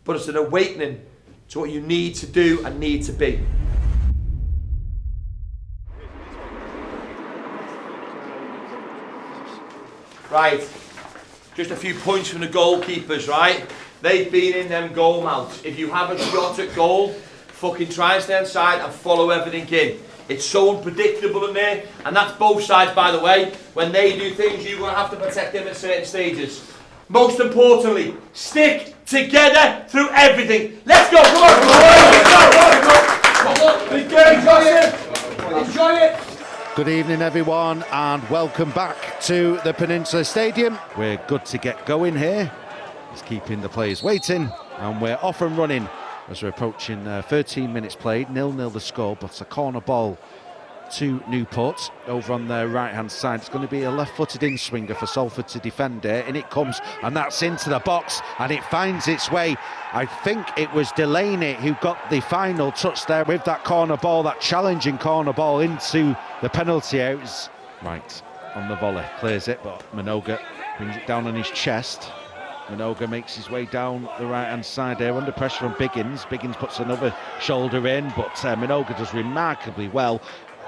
but it's an awakening to what you need to do and need to be. Right, just a few points from the goalkeepers, right? They've been in them goal mouths. If you have a shot at goal, fucking try and stay inside and follow everything in. It's so unpredictable in there, and that's both sides, by the way. When they do things, you're going to have to protect them at certain stages. Most importantly, stick together through everything. Let's go, come on! Enjoy it! Good evening everyone and welcome back to the Peninsula Stadium. We're good to get going here. It's keeping the players waiting and we're off and running as we're approaching 13 minutes played. 0-0 the score, but a corner ball to Newport over on their right hand side. It's going to be a left-footed in-swinger for Salford to defend it, and it comes and that's into the box and it finds its way. I think it was Delaney who got the final touch there with that corner ball, that challenging corner ball into the penalty area. It was right on the volley, clears it, but Minogue brings it down on his chest. Minogue makes his way down the right hand side there under pressure from Biggins. Biggins puts another shoulder in, but Minogue does remarkably well.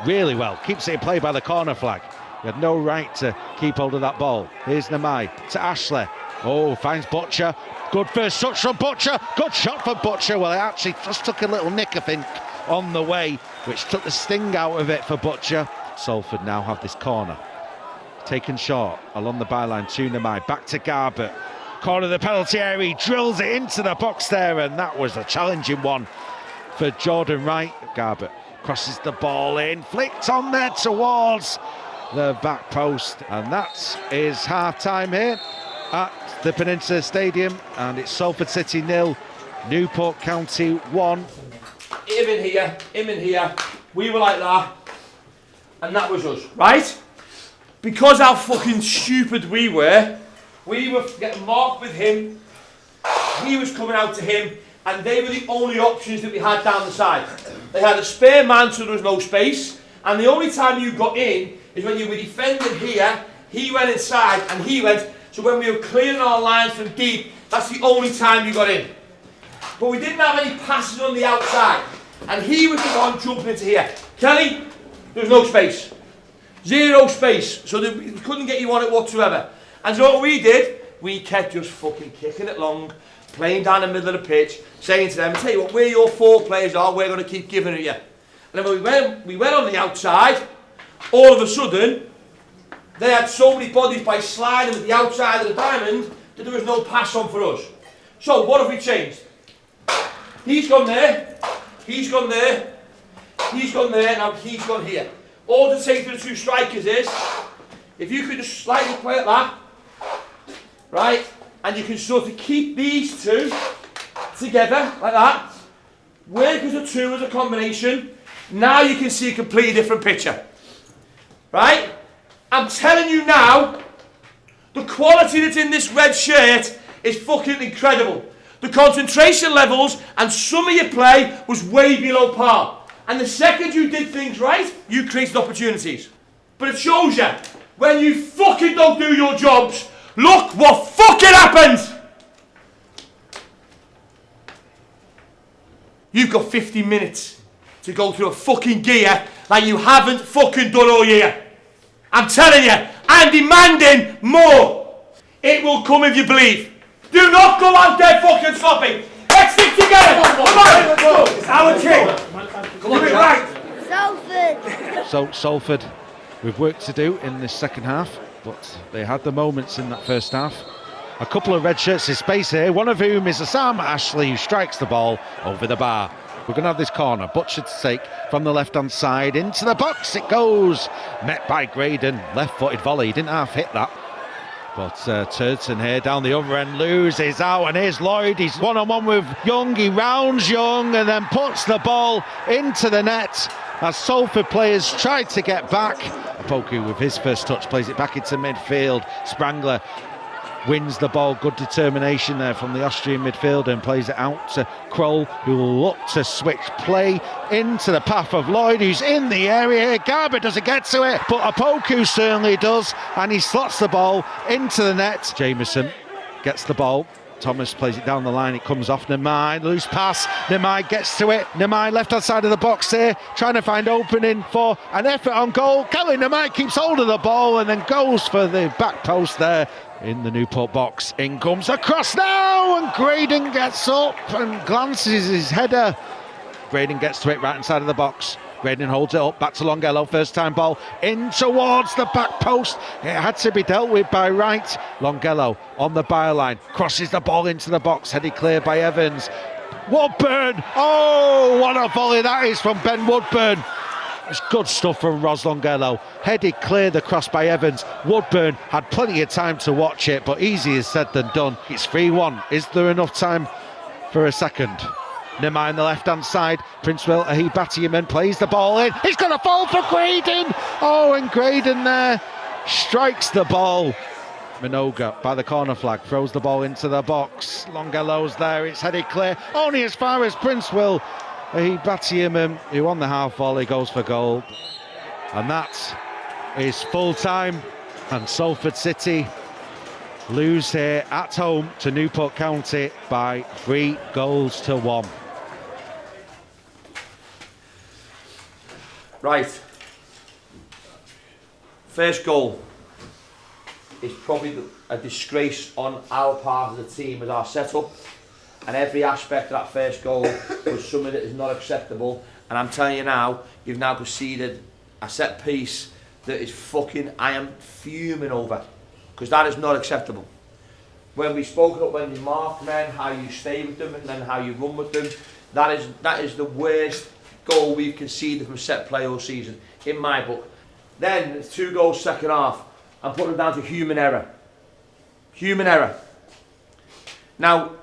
Really well, keeps it in play by the corner flag. He had no right to keep hold of that ball. Here's Namai to Ashley. Oh, finds Butcher. Good first touch from Butcher. Good shot for Butcher. Well, it actually just took a little nick, I think, on the way, which took the sting out of it for Butcher. Salford now have this corner. Taken short along the byline to Namai. Back to Garbutt. Corner of the penalty area. He drills it into the box there, and that was a challenging one for Jordan Wright. Garbutt crosses the ball in, flicked on there towards the back post, and that is half-time here at the Peninsula Stadium, and it's Salford City 0, Newport County 1. Him in here, we were like that, and that was us, right? Because how fucking stupid we were getting marked with him, he was coming out to him, and they were the only options that we had down the side. They had a spare man, so there was no space, and the only time you got in is when you were defending here, he went inside and he went, so when we were clearing our lines from deep, that's the only time you got in. But we didn't have any passes on the outside, and he was the one jumping into here. Kelly, there was no space. Zero space, so that we couldn't get you on it whatsoever. And so what we did, we kept just fucking kicking it long, playing down the middle of the pitch, saying to them, I tell you what, where your four players are, we're going to keep giving it you. And then when we went on the outside, all of a sudden, they had so many bodies by sliding with the outside of the diamond that there was no pass on for us. So what have we changed? He's gone there, he's gone there, he's gone there, now he's gone here. All to say to the two strikers is, if you could just slightly play like that, right, and you can sort of keep these two together like that, work as a two as a combination, now you can see a completely different picture. Right? I'm telling you now, the quality that's in this red shirt is fucking incredible. The concentration levels and some of your play was way below par. And the second you did things right, you created opportunities. But it shows you, when you fucking don't do your jobs, look what fucking happens! You've got 50 minutes to go through a fucking gear like you haven't fucking done all year. I'm telling you, I'm demanding more. It will come if you believe. Do not go out there fucking sloppy. Let's stick together. Come on, let's go. It's our team. Come on, do it right. Salford. So Salford with work to do in this second half, but they had the moments in that first half. A couple of red shirts in space here, one of whom is Sam Ashley, who strikes the ball over the bar. We're going to have this corner, Butcher to take from the left-hand side, into the box it goes, met by Graydon, left-footed volley, he didn't half hit that. But Turton here down the other end loses out, and here's Lloyd, he's one-on-one with Young, he rounds Young and then puts the ball into the net as Salford players tried to get back. Apoku with his first touch plays it back into midfield, Sprangler wins the ball, good determination there from the Austrian midfielder and plays it out to Kroll, who will look to switch play into the path of Lloyd, who's in the area. Garbutt doesn't get to it, but Apoku certainly does, and he slots the ball into the net. Jameson gets the ball, Thomas plays it down the line, it comes off Nemai, loose pass, Nemai gets to it, Nemai left hand side of the box here, trying to find opening for an effort on goal. Kelly Nemai keeps hold of the ball and then goes for the back post there in the Newport box. In comes a cross now, and Graydon gets up and glances his header. Graydon gets to it right hand side of the box. Graydon holds it up, back to Longello, first time ball in towards the back post. It had to be dealt with by Wright. Longello on the byline, crosses the ball into the box, headed clear by Evans. Woodburn, oh, what a volley that is from Ben Woodburn. It's good stuff from Ros Longello. Headed clear, the cross by Evans. Woodburn had plenty of time to watch it, but easier said than done. It's 3-1. Is there enough time for a second? Nemai on the left-hand side. Prince Will Ahibatiaman plays the ball in. He's going to fall for Graydon. Oh, and Graydon there strikes the ball. Minoga by the corner flag throws the ball into the box. Longello's there. It's headed clear. Only as far as Prince Will Ahibatiaman, who on the half volley goes for goal. And that is full time. And Salford City lose here at home to Newport County by 3-1. Right. First goal is probably a disgrace on our part of the team with our setup, and every aspect of that first goal was something that is not acceptable. And I'm telling you now, you've now conceded a set piece that is fucking, I am fuming over, because that is not acceptable. When we spoke up, when you mark men, how you stay with them and then how you run with them, that is the worst goal we've conceded from set play all season, in my book. Then, 2 goals second half, I'm putting it down to human error. Human error. Now,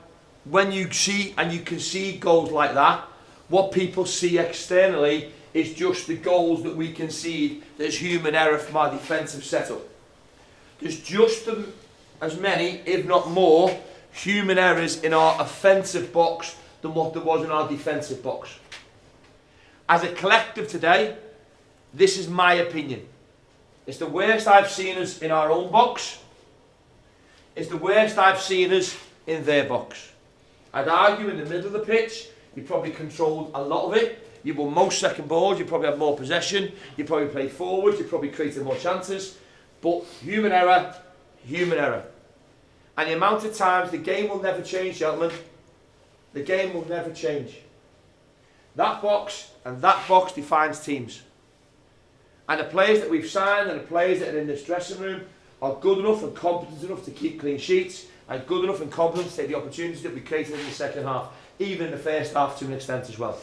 when you see and you concede goals like that, what people see externally is just the goals that we concede. There's human error from our defensive setup. There's just as many, if not more, human errors in our offensive box than what there was in our defensive box. As a collective today, this is my opinion. It's the worst I've seen us in our own box. It's the worst I've seen us in their box. I'd argue in the middle of the pitch, you probably controlled a lot of it. You won most second balls, you probably had more possession, you probably played forward, you probably created more chances. But human error, human error. And the amount of times, the game will never change, gentlemen. The game will never change. That box and that box defines teams. And the players that we've signed and the players that are in this dressing room are good enough and competent enough to keep clean sheets, and good enough and competent to take the opportunities that we created in the second half, even in the first half to an extent as well.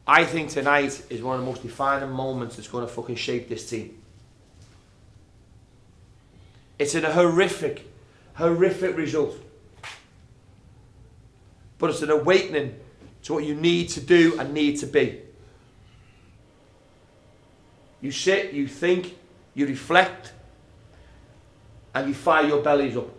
I think tonight is one of the most defining moments that's going to fucking shape this team. It's a horrific, horrific result. But it's an awakening to what you need to do and need to be. You sit, you think, you reflect, and you fire your bellies up.